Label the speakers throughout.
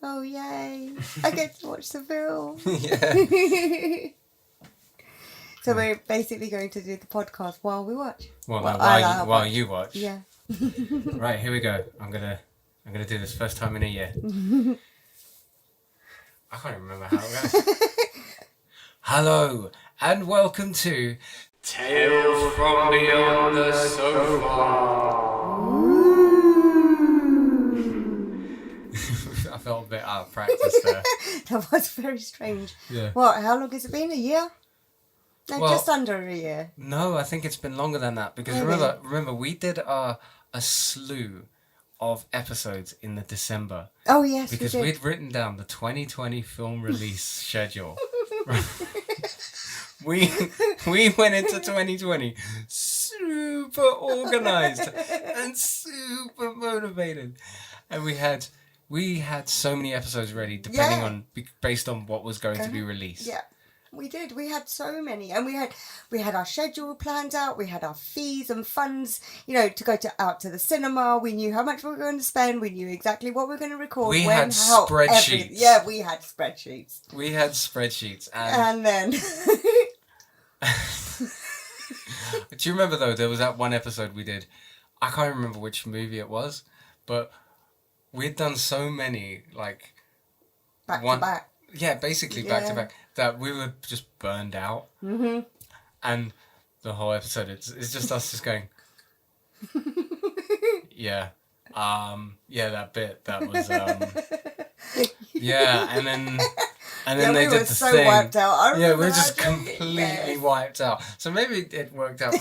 Speaker 1: Oh, yay. I get to watch the film.
Speaker 2: Yeah.
Speaker 1: So we're basically going to do the podcast while we watch.
Speaker 2: Well, no, while you watch.
Speaker 1: Yeah.
Speaker 2: Right, here we go. I'm gonna do this first time in a year. I can't even remember how it goes. Hello, and welcome to Tales from Beyond the Sofa. I felt a bit out of practice there.
Speaker 1: That was very strange.
Speaker 2: Yeah.
Speaker 1: What, how long has it been? A year? No,
Speaker 2: Well,
Speaker 1: just under a year.
Speaker 2: No, I think it's been longer than that because
Speaker 1: Really?
Speaker 2: remember we did a slew of episodes in the December.
Speaker 1: Oh, yes,
Speaker 2: Because
Speaker 1: we did.
Speaker 2: we'd written down the 2020 film release schedule. We went into 2020 super organized and super motivated, and we had so many episodes ready, based on what was going to be released.
Speaker 1: Yeah, we did. We had so many, and we had our schedule planned out. We had our fees and funds, to go out to the cinema. We knew how much we were going to spend. We knew exactly what we were going to record.
Speaker 2: We had spreadsheets.
Speaker 1: Yeah, we had spreadsheets.
Speaker 2: We had spreadsheets,
Speaker 1: and then.
Speaker 2: Do you remember though? There was that one episode we did. I can't remember which movie it was, but we'd done so many
Speaker 1: back to back.
Speaker 2: Yeah, basically back to back, that we were just burned out. Mm-hmm. And the whole episode, it's just us just going, yeah, that bit, that was, yeah, and then they did the
Speaker 1: so
Speaker 2: thing.
Speaker 1: Wiped out.
Speaker 2: We were just completely wiped out. So maybe it worked out.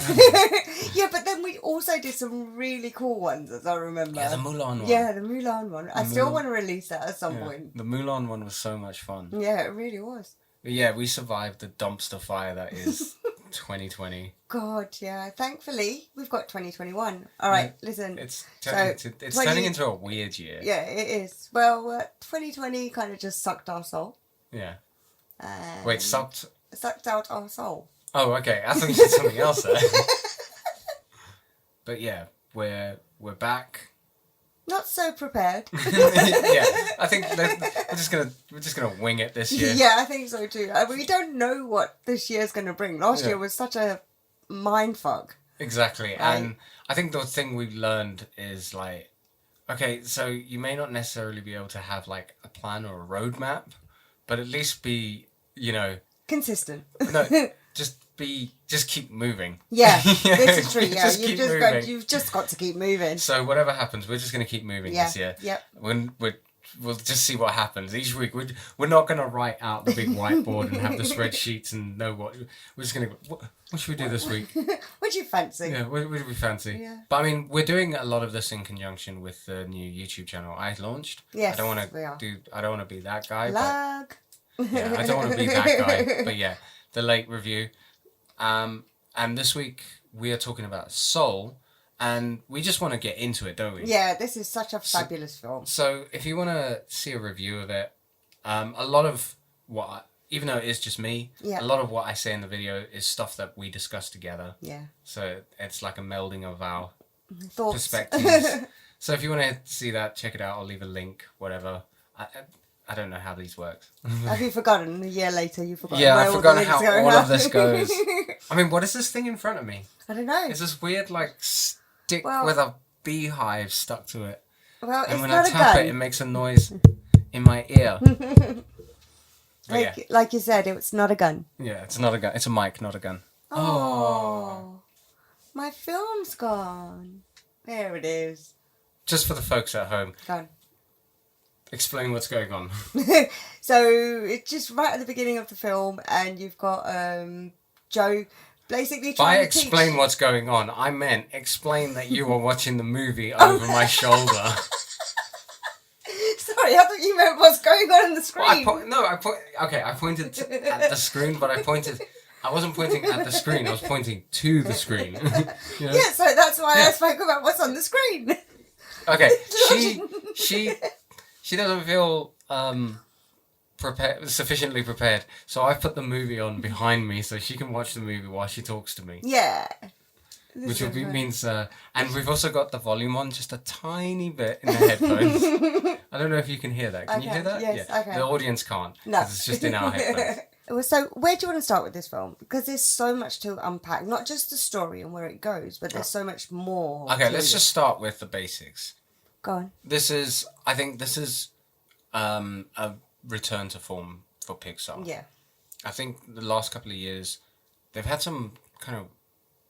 Speaker 1: Yeah, but then we also did some really cool ones, as I remember.
Speaker 2: Yeah, the Mulan one.
Speaker 1: Yeah, the Mulan one. I still want to release that at some point.
Speaker 2: The Mulan one was so much fun.
Speaker 1: Yeah, it really was.
Speaker 2: But yeah, we survived the dumpster fire that is 2020.
Speaker 1: God, yeah. Thankfully, we've got 2021. All right, listen.
Speaker 2: It's turning into a weird year.
Speaker 1: Yeah, it is. Well, 2020 kind of just sucked our soul.
Speaker 2: Yeah. Wait, sucked
Speaker 1: out our soul.
Speaker 2: Oh, okay. I thought you said something else there. But yeah, we're back.
Speaker 1: Not so prepared.
Speaker 2: Yeah, I think we're just gonna wing it this year.
Speaker 1: Yeah, I think so too. We don't know what this year's going to bring. Last year was such a mindfuck.
Speaker 2: Exactly,
Speaker 1: right?
Speaker 2: And I think the thing we've learned is okay, so you may not necessarily be able to have a plan or a roadmap, but at least be
Speaker 1: consistent.
Speaker 2: No, just keep moving.
Speaker 1: Yeah, this is true. Yeah,
Speaker 2: you've
Speaker 1: just got to keep moving.
Speaker 2: So whatever happens, we're just going to keep moving this year.
Speaker 1: Yep.
Speaker 2: We'll just see what happens each week. We're not going to write out the big whiteboard and have the spreadsheets and know what. We're just going to go, what should we do this week?
Speaker 1: What do you fancy?
Speaker 2: Yeah, what do we fancy?
Speaker 1: Yeah.
Speaker 2: But I mean, we're doing a lot of this in conjunction with the new YouTube channel I launched.
Speaker 1: Yes,
Speaker 2: I don't want to be that guy.
Speaker 1: Plug.
Speaker 2: Yeah, I don't want to be that guy. But yeah, the late review. And this week we are talking about Soul, and we just want to get into it, don't we?
Speaker 1: Yeah, this is such a fabulous film.
Speaker 2: So if you want to see a review of it, a lot of even though it is just me, a lot of what I say in the video is stuff that we discuss together.
Speaker 1: Yeah.
Speaker 2: So it's like a melding of our
Speaker 1: thoughts,
Speaker 2: perspectives. So if you want to see that, check it out. I'll leave a link, whatever. I don't know how these work.
Speaker 1: Have you forgotten? A year later, you've forgotten.
Speaker 2: Yeah, I've forgotten how all of this goes. I mean, what is this thing in front of me?
Speaker 1: I don't know.
Speaker 2: It's this weird, stick with a beehive stuck to it.
Speaker 1: Well,
Speaker 2: and
Speaker 1: it's
Speaker 2: when
Speaker 1: not
Speaker 2: I
Speaker 1: a
Speaker 2: tap
Speaker 1: gun.
Speaker 2: it makes a noise in my ear.
Speaker 1: Like you said, it's not a gun.
Speaker 2: Yeah, it's not a gun. It's a mic, not a gun.
Speaker 1: Oh. My film's gone. There it is.
Speaker 2: Just for the folks at home.
Speaker 1: Gone.
Speaker 2: Explain what's going on.
Speaker 1: So it's just right at the beginning of the film, and you've got Joe basically trying to teach.
Speaker 2: By explain what's going on, I meant explain that you were watching the movie over my shoulder.
Speaker 1: Sorry, I thought you meant what's going on the screen.
Speaker 2: I pointed at the screen, but I wasn't pointing at the screen, I was pointing to the screen.
Speaker 1: Yeah, so that's why I spoke about what's on the screen.
Speaker 2: Okay, she doesn't feel sufficiently prepared, so I've put the movie on behind me so she can watch the movie while she talks to me.
Speaker 1: Yeah.
Speaker 2: which will be, means, and we've also got the volume on just a tiny bit in the headphones. I don't know if you can hear that. Can you hear that?
Speaker 1: Yes,
Speaker 2: yeah.
Speaker 1: okay.
Speaker 2: The audience can't.
Speaker 1: No.
Speaker 2: Because it's just in our headphones.
Speaker 1: So, where do you want to start with this film? Because there's so much to unpack. Not just the story and where it goes, but there's so much more.
Speaker 2: Okay, let's just start with the basics.
Speaker 1: Go on.
Speaker 2: I think this is a return to form for Pixar.
Speaker 1: Yeah.
Speaker 2: I think the last couple of years, they've had some kind of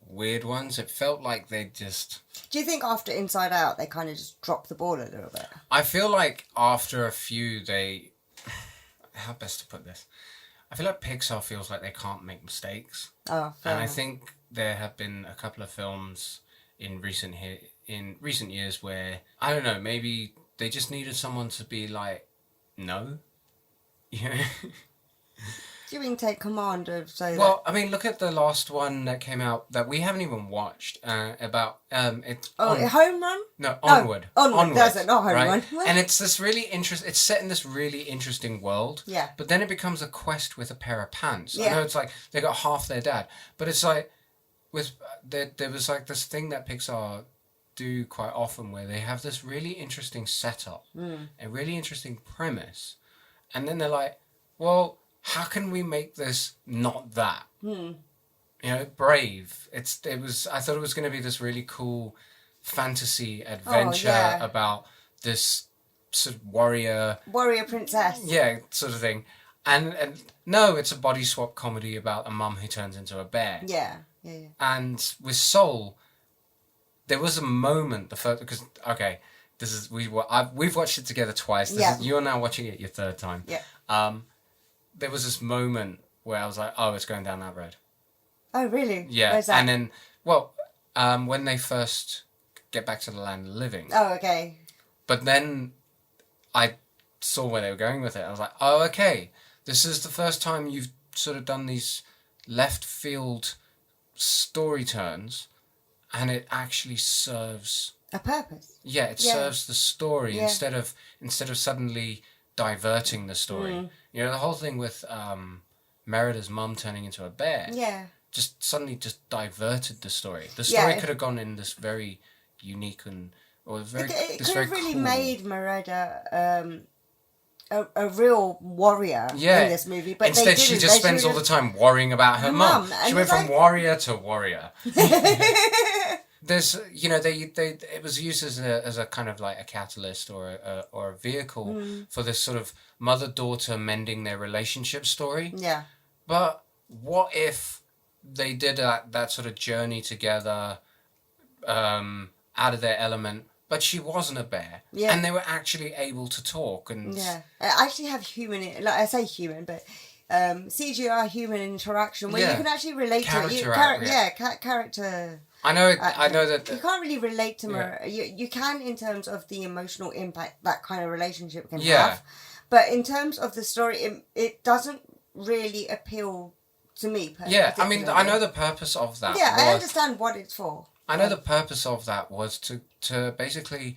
Speaker 2: weird ones. It felt like they just...
Speaker 1: Do you think after Inside Out, they kind of just dropped the ball a little bit?
Speaker 2: I feel like after a few, how best to put this? I feel like Pixar feels like they can't make mistakes.
Speaker 1: Oh, fair
Speaker 2: And
Speaker 1: enough.
Speaker 2: I think there have been a couple of films in recent years where, I don't know, maybe they just needed someone to be like, no. You know?
Speaker 1: Do you mean take command of
Speaker 2: Well, I mean, look at the last one that came out that we haven't even watched about
Speaker 1: Home Run?
Speaker 2: No, Onward.
Speaker 1: Onward. That's it, not Home
Speaker 2: right?
Speaker 1: Run.
Speaker 2: And it's this really it's set in this really interesting world.
Speaker 1: Yeah.
Speaker 2: But then it becomes a quest with a pair of pants.
Speaker 1: Yeah.
Speaker 2: I know it's like they got half their dad, but it's like there was like this thing that Pixar do quite often where they have this really interesting setup, a really interesting premise, and then they're like, well, how can we make this not that? You know, Brave. I thought it was going to be this really cool fantasy adventure about this sort of warrior
Speaker 1: princess.
Speaker 2: Yeah, sort of thing. And no, it's a body swap comedy about a mum who turns into a bear.
Speaker 1: Yeah.
Speaker 2: And with Soul, there was a moment because we've watched it together twice. You're now watching it your third time.
Speaker 1: Yeah.
Speaker 2: There was this moment where I was like, oh, it's going down that road.
Speaker 1: Oh, really?
Speaker 2: Yeah.
Speaker 1: Where's that?
Speaker 2: And then, when they first get back to the land of the living.
Speaker 1: Oh, okay.
Speaker 2: But then I saw where they were going with it. I was like, oh, okay. This is the first time you've sort of done these left field story turns, and it actually serves
Speaker 1: a purpose.
Speaker 2: Yeah, it serves the story instead of suddenly diverting the story. You know, the whole thing with Merida's mum turning into a bear. Yeah. Just suddenly just diverted the story. The story could have gone in this very unique and
Speaker 1: it could have really made Merida a real warrior in this movie, but
Speaker 2: instead she just spends all the time worrying about her mum. She went from warrior to warrior. There's, you know, it was used as a kind of like a catalyst or a vehicle for this sort of mother-daughter mending their relationship story. Yeah. But what if they did that sort of journey together, out of their element, but she wasn't a bear, and they were actually able to talk and
Speaker 1: I actually have I say human, but CGI human interaction where you can actually relate to it. Character.
Speaker 2: I know that
Speaker 1: you can't really relate to Merida. You can in terms of the emotional impact that kind of relationship can have, but in terms of the story, it doesn't really appeal to me.
Speaker 2: Yeah, I mean, I know the purpose of that.
Speaker 1: Yeah, I understand what it's for.
Speaker 2: I know the purpose of that was to basically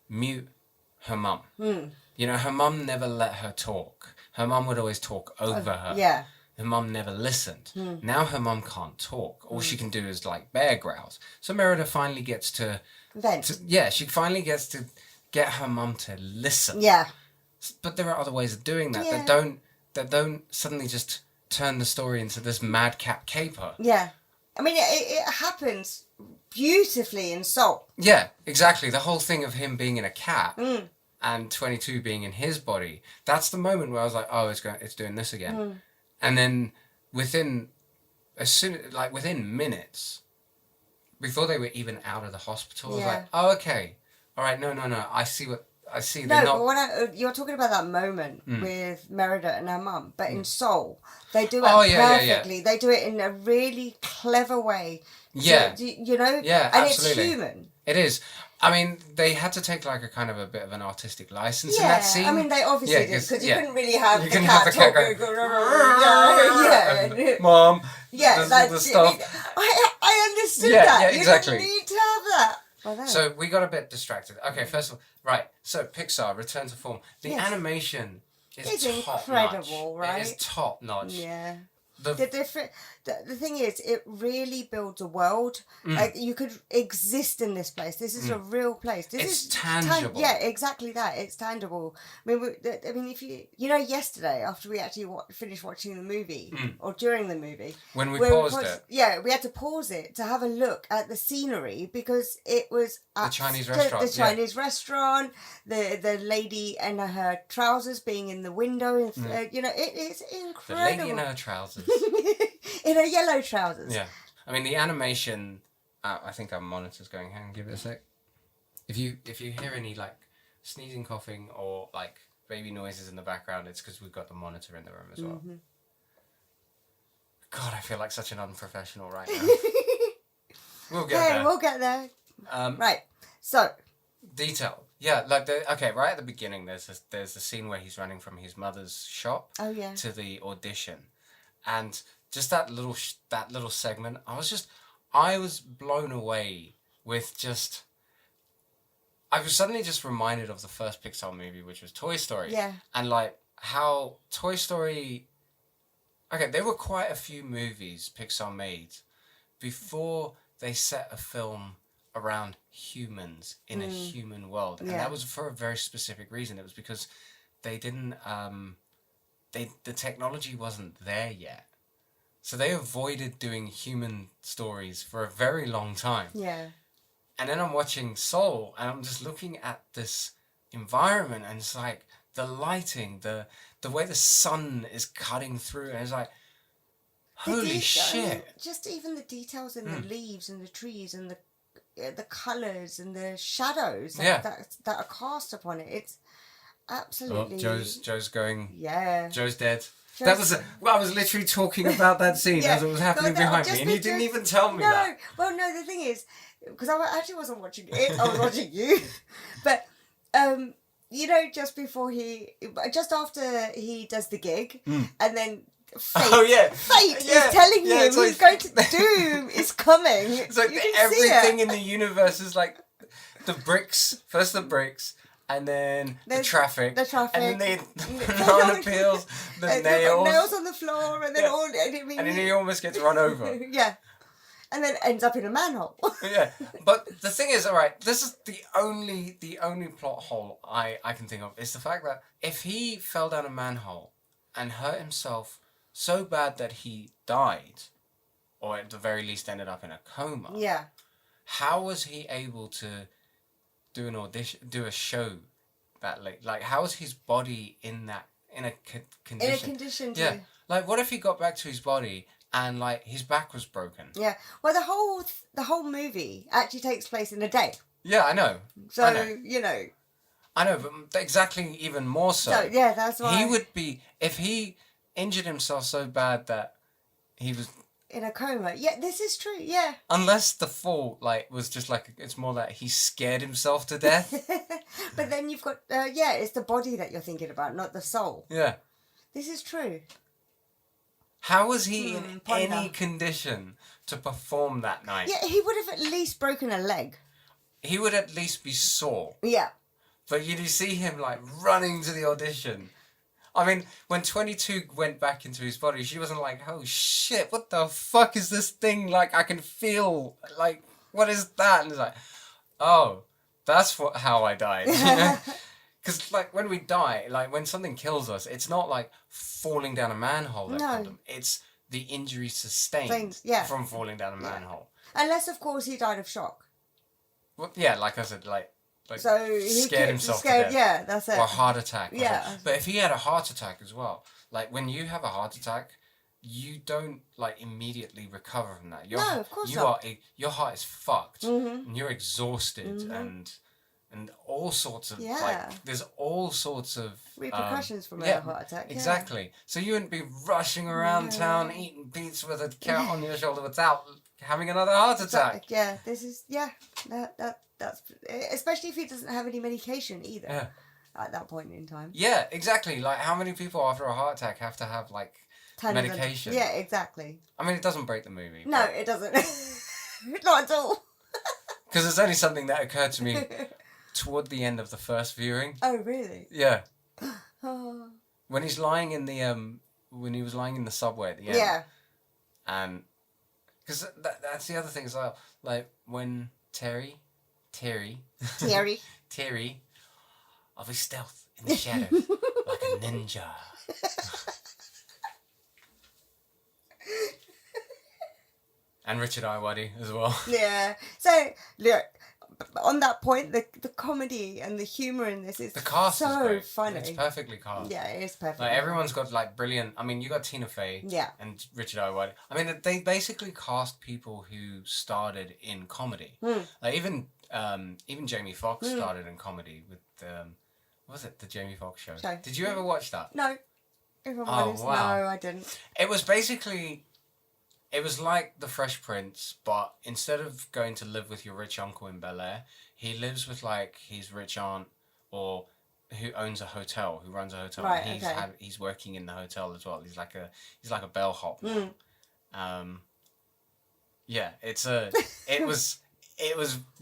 Speaker 2: mute her mum. You know, her mum never let her talk. Her mum would always talk over her. Yeah. Her mum never listened. Now her mum can't talk. All she can do is like bear growls. So Merida finally gets to vent. She finally gets to get her mum to listen. Yeah. But there are other ways of doing that that don't suddenly just turn the story into this madcap caper. Yeah.
Speaker 1: I mean, it happens beautifully in Soul.
Speaker 2: Yeah, exactly. The whole thing of him being in a cap and 22 being in his body. That's the moment where I was like, oh, it's doing this again. And then within minutes, before they were even out of the hospital, I was like, oh, okay. All right, no. I see.
Speaker 1: But when you're talking about that moment with Merida and her mum, but in Soul, they do it perfectly. Yeah. They do it in a really clever way.
Speaker 2: Yeah.
Speaker 1: So, you know?
Speaker 2: Yeah,
Speaker 1: and
Speaker 2: absolutely.
Speaker 1: It's human.
Speaker 2: It is. I mean, they had to take like a kind of a bit of an artistic license in that scene.
Speaker 1: I mean, they obviously did, because you couldn't really have
Speaker 2: the
Speaker 1: cat
Speaker 2: going, Mom.
Speaker 1: Yeah,
Speaker 2: the stuff.
Speaker 1: I understood that.
Speaker 2: Yeah, exactly.
Speaker 1: You didn't need to have that.
Speaker 2: So we got a bit distracted. Okay, first of all, right. So Pixar, return to form. The animation is top
Speaker 1: incredible,
Speaker 2: notch.
Speaker 1: right?
Speaker 2: It is top notch.
Speaker 1: Yeah. the different. The thing is, it really builds a world. Like you could exist in this place. This is a real place. This
Speaker 2: It's
Speaker 1: is
Speaker 2: tangible.
Speaker 1: yeah, exactly that. It's tangible. I mean, if you know, yesterday after we actually finished watching the movie or during the movie,
Speaker 2: when we paused it,
Speaker 1: yeah, we had to pause it to have a look at the scenery because it was
Speaker 2: the Chinese restaurant.
Speaker 1: The Chinese restaurant, the lady and her trousers being in the window. You know, it is incredible.
Speaker 2: The lady in her trousers.
Speaker 1: In her yellow trousers.
Speaker 2: Yeah. I mean, the animation... I think our monitor's going. Hang on, give it a sec. If you hear any, like, sneezing, coughing, or, like, baby noises in the background, it's because we've got the monitor in the room as well. God, I feel like such an unprofessional right now. We'll get there.
Speaker 1: We'll get there. Right. So...
Speaker 2: Detail. Yeah, like, right at the beginning, there's a scene where he's running from his mother's shop to the audition. And just that little segment, I was blown away with just... I was suddenly just reminded of the first Pixar movie, which was Toy Story.
Speaker 1: Yeah.
Speaker 2: And, like, how Toy Story... Okay, there were quite a few movies Pixar made before they set a film around humans in a human world. And that was for a very specific reason. It was because they didn't... the technology wasn't there yet. So they avoided doing human stories for a very long time.
Speaker 1: Yeah.
Speaker 2: And then I'm watching Soul, and I'm just looking at this environment, and it's like the lighting, the way the sun is cutting through, and it's like, holy shit.
Speaker 1: Just even the details in the leaves and the trees and the colours and the shadows that are cast upon it. It's absolutely...
Speaker 2: Oh, Joe's going...
Speaker 1: Yeah.
Speaker 2: Joe's dead. I was literally talking about that scene as it was happening behind me, and you didn't even tell me that.
Speaker 1: Well, no, the thing is, because I actually wasn't watching it, I was watching you. But, you know, just after he does the gig, and then fate is telling him he's going to doom is coming.
Speaker 2: It's like everything in the universe is like the bricks, first the bricks, and then the traffic, and then the banana peels, the nails
Speaker 1: on the floor, and then
Speaker 2: and then he almost gets run over.
Speaker 1: Yeah, and then ends up in a manhole.
Speaker 2: Yeah, but the thing is, all right, this is the only plot hole I can think of is the fact that if he fell down a manhole and hurt himself so bad that he died, or at the very least ended up in a coma.
Speaker 1: Yeah.
Speaker 2: How was he able to do an audition, do a show that late? Like, how is his body in a condition?
Speaker 1: In a condition to...
Speaker 2: Yeah. Like, what if he got back to his body and, like, his back was broken?
Speaker 1: Yeah. Well, the whole movie actually takes place in a day.
Speaker 2: Yeah, I know.
Speaker 1: So,
Speaker 2: I know.
Speaker 1: you know.
Speaker 2: I know, but exactly even more so.
Speaker 1: So, yeah, that's why...
Speaker 2: He would be... If he injured himself so bad that he was...
Speaker 1: In a coma. Yeah, this is true, yeah.
Speaker 2: Unless the fall, like, was just like... It's more that he scared himself to death.
Speaker 1: But then you've got... it's the body that you're thinking about, not the soul.
Speaker 2: Yeah.
Speaker 1: This is true.
Speaker 2: How was he in any condition to perform that night?
Speaker 1: Yeah, he would have at least broken a leg.
Speaker 2: He would at least be sore.
Speaker 1: Yeah.
Speaker 2: But you see him, like, running to the audition. I mean, when 22 went back into his body, she wasn't like, oh shit, what the fuck is this thing? Like, I can feel, like, what is that? And it's like, oh, that's how I died. Because, like, when we die, like, when something kills us, it's not like falling down a manhole that killed him. It's the injury sustained from falling down a manhole.
Speaker 1: Unless, of course, he died of shock.
Speaker 2: Well, yeah, like I said, like
Speaker 1: so he
Speaker 2: scared himself to death.
Speaker 1: Yeah, that's it.
Speaker 2: Or a heart attack.
Speaker 1: Yeah.
Speaker 2: But if he had a heart attack as well, like when you have a heart attack, you don't like immediately recover from that.
Speaker 1: No, of course not.
Speaker 2: Your heart is fucked, and you're exhausted, and all sorts of like there's all sorts of
Speaker 1: repercussions from a heart attack. Yeah.
Speaker 2: Exactly. So you wouldn't be rushing around town eating pizza with a cat on your shoulder without having another heart attack.
Speaker 1: Yeah, this is that's especially if he doesn't have any medication either.
Speaker 2: Yeah.
Speaker 1: At that point in time.
Speaker 2: Yeah, exactly. Like how many people after a heart attack have to have like medication?
Speaker 1: Yeah, exactly.
Speaker 2: I mean, it doesn't break the movie.
Speaker 1: No, it doesn't. Not at all.
Speaker 2: Because it's only something that occurred to me toward the end of the first viewing.
Speaker 1: Oh, really?
Speaker 2: Yeah.
Speaker 1: Oh.
Speaker 2: When he's lying in the when he was lying in the subway at the end.
Speaker 1: Yeah.
Speaker 2: And because that's the other thing as well. Like when Terry, of his stealth in the shadows, like a ninja. And Richard Ayoade as well.
Speaker 1: Yeah. So look, on that point, the comedy and the humor in this is
Speaker 2: The cast
Speaker 1: so
Speaker 2: is great.
Speaker 1: funny.
Speaker 2: It's perfectly cast.
Speaker 1: Yeah, it is perfect.
Speaker 2: Like everyone's got like brilliant. I mean, you got Tina Fey.
Speaker 1: Yeah.
Speaker 2: And Richard Ayoade. I mean, they basically cast people who started in comedy. Like even Jamie Foxx started in comedy with what was it, the Jamie Foxx show? Did you ever watch that?
Speaker 1: No. If I'm honest,
Speaker 2: wow.
Speaker 1: no, I didn't.
Speaker 2: It was basically. It was like The Fresh Prince, but instead of going to live with your rich uncle in Bel Air, he lives with like his rich aunt or who owns a hotel, who runs a hotel.
Speaker 1: Right,
Speaker 2: And he's working in the hotel as well. He's like a bellhop. Yeah, it was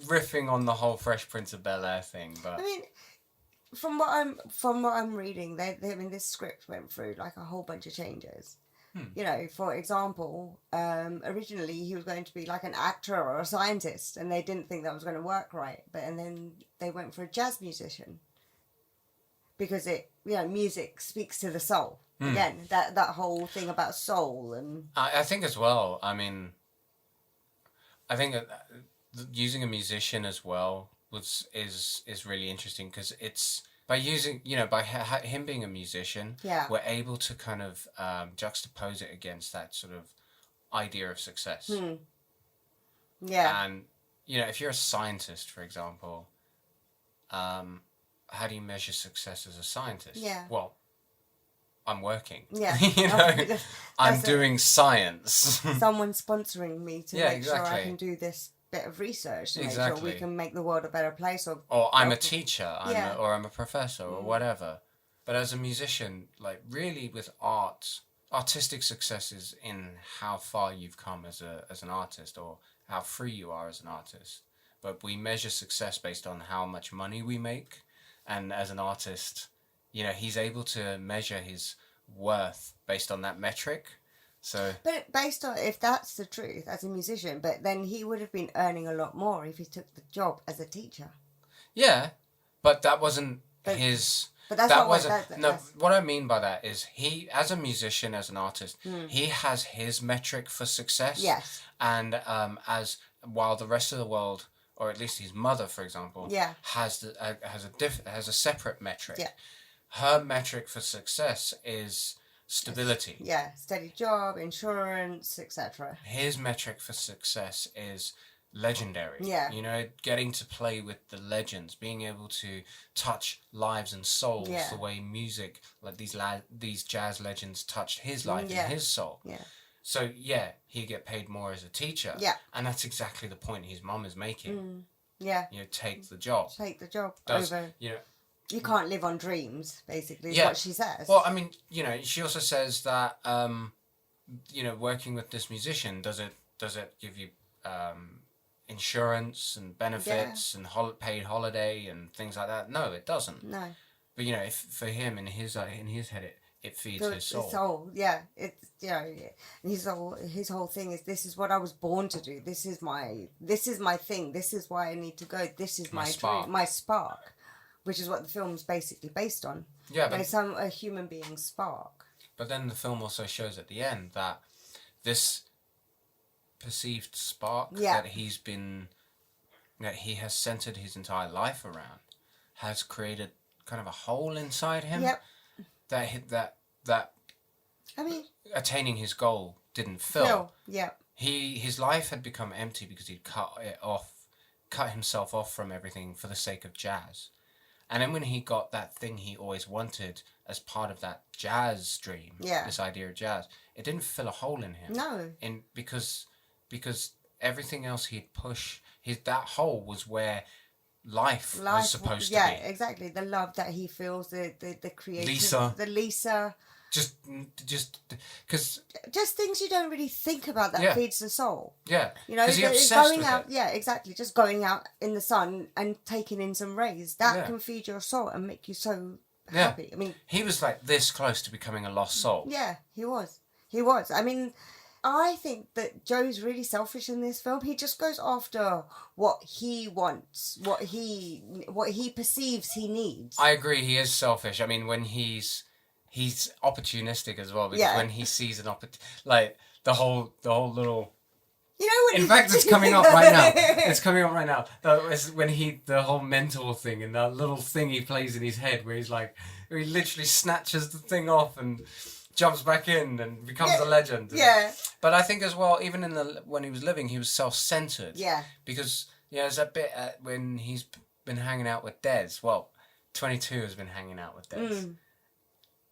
Speaker 2: riffing on the whole Fresh Prince of Bel Air thing, but
Speaker 1: I mean, from what I'm reading, this script went through like a whole bunch of changes. You know, for example, originally he was going to be like an actor or a scientist, and they didn't think that was going to work right. And then they went for a jazz musician because music speaks to the soul. Again, that whole thing about soul and.
Speaker 2: I think as well. I mean, I think using a musician as well is really interesting because it's. By using, by him being a musician, we're able to kind of juxtapose it against that sort of idea of success.
Speaker 1: Yeah.
Speaker 2: And, if you're a scientist, for example, how do you measure success as a scientist?
Speaker 1: Yeah.
Speaker 2: Well, I'm working.
Speaker 1: Yeah.
Speaker 2: I'm doing science.
Speaker 1: Someone's sponsoring me to make sure I can do this bit of research to make sure we can make the world a better place. Or
Speaker 2: I'm a teacher, or I'm a professor, or whatever. But as a musician, like really with art, artistic success is in how far you've come as an artist, or how free you are as an artist. But we measure success based on how much money we make. And as an artist, he's able to measure his worth based on that metric. So,
Speaker 1: but based on if that's the truth as a musician, but then he would have been earning a lot more if he took the job as a teacher.
Speaker 2: Yeah, but that wasn't his.
Speaker 1: But that's
Speaker 2: what I mean by that is he, as a musician, as an artist, he has his metric for success.
Speaker 1: Yes.
Speaker 2: And while the rest of the world, or at least his mother, for example, has a separate metric.
Speaker 1: Yeah.
Speaker 2: Her metric for success is. Stability.
Speaker 1: Yeah, steady job, insurance, etc.
Speaker 2: His metric for success is legendary.
Speaker 1: Yeah.
Speaker 2: Getting to play with the legends, being able to touch lives and souls the way music, like these jazz legends touched his life and his soul.
Speaker 1: Yeah.
Speaker 2: So, he'd get paid more as a teacher.
Speaker 1: Yeah.
Speaker 2: And that's exactly the point his mum is making.
Speaker 1: Yeah.
Speaker 2: Take the job.
Speaker 1: Take the job over... You can't live on dreams, basically, is what she says.
Speaker 2: Well, I mean, she also says that, working with this musician, does it give you insurance and benefits and paid holiday and things like that? No, it doesn't.
Speaker 1: No.
Speaker 2: But, if for him, in his head, it feeds his soul.
Speaker 1: His soul, yeah. It's, his whole thing is, this is what I was born to do. This is my thing. This is why I need to go. This is my dream, my spark. Which is what the film's basically based on. Yeah, but a human being's spark.
Speaker 2: But then the film also shows at the end that this perceived spark that he has centered his entire life around has created kind of a hole inside him.
Speaker 1: Yep.
Speaker 2: That I mean, attaining his goal didn't fill.
Speaker 1: Yeah.
Speaker 2: His life had become empty because he'd cut himself off from everything for the sake of jazz. And then when he got that thing he always wanted as part of that jazz dream, this idea of jazz, it didn't fill a hole in him.
Speaker 1: No.
Speaker 2: Because everything else he'd push, that hole was where life was supposed to be.
Speaker 1: Yeah, exactly. The love that he feels, the creative... Lisa.
Speaker 2: Just because...
Speaker 1: Just things you don't really think about that feeds the soul.
Speaker 2: Yeah. Because you're obsessed with it.
Speaker 1: Yeah, exactly. Just going out in the sun and taking in some rays. That can feed your soul and make you so happy. I mean,
Speaker 2: he was like this close to becoming a lost soul.
Speaker 1: Yeah, he was. He was. I mean, I think that Joe's really selfish in this film. He just goes after what he wants, what he perceives he needs.
Speaker 2: I agree. He is selfish. I mean, when he's opportunistic as well, because when he sees an like the whole little.
Speaker 1: You know when
Speaker 2: in fact, it's coming up right now. It's coming up right now. It's when the whole mentor thing and that little thing he plays in his head, where he literally snatches the thing off and jumps back in and becomes a legend.
Speaker 1: Yeah.
Speaker 2: But I think as well, even when he was living, he was self-centered.
Speaker 1: Yeah.
Speaker 2: Because there's a bit when he's been hanging out with Des. Well, 22 has been hanging out with Des. Mm.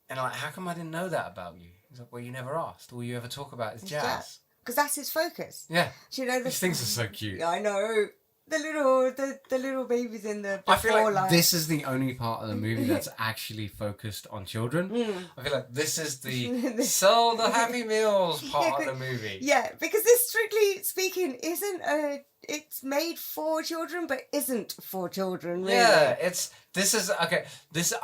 Speaker 2: And like, how come I didn't know that about you? He's like, well, you never asked. All you ever talk about is jazz.
Speaker 1: Because that's his focus.
Speaker 2: Yeah.
Speaker 1: Do you know
Speaker 2: these things are so cute.
Speaker 1: Yeah, I know. The little babies in the before
Speaker 2: I feel like
Speaker 1: line.
Speaker 2: this is the only part of the movie that's actually focused on children.
Speaker 1: Mm.
Speaker 2: I feel like this is the sell the Happy Meals part of the movie.
Speaker 1: Yeah, because this, strictly speaking, isn't it's made for children, but isn't for children, really.
Speaker 2: Yeah, I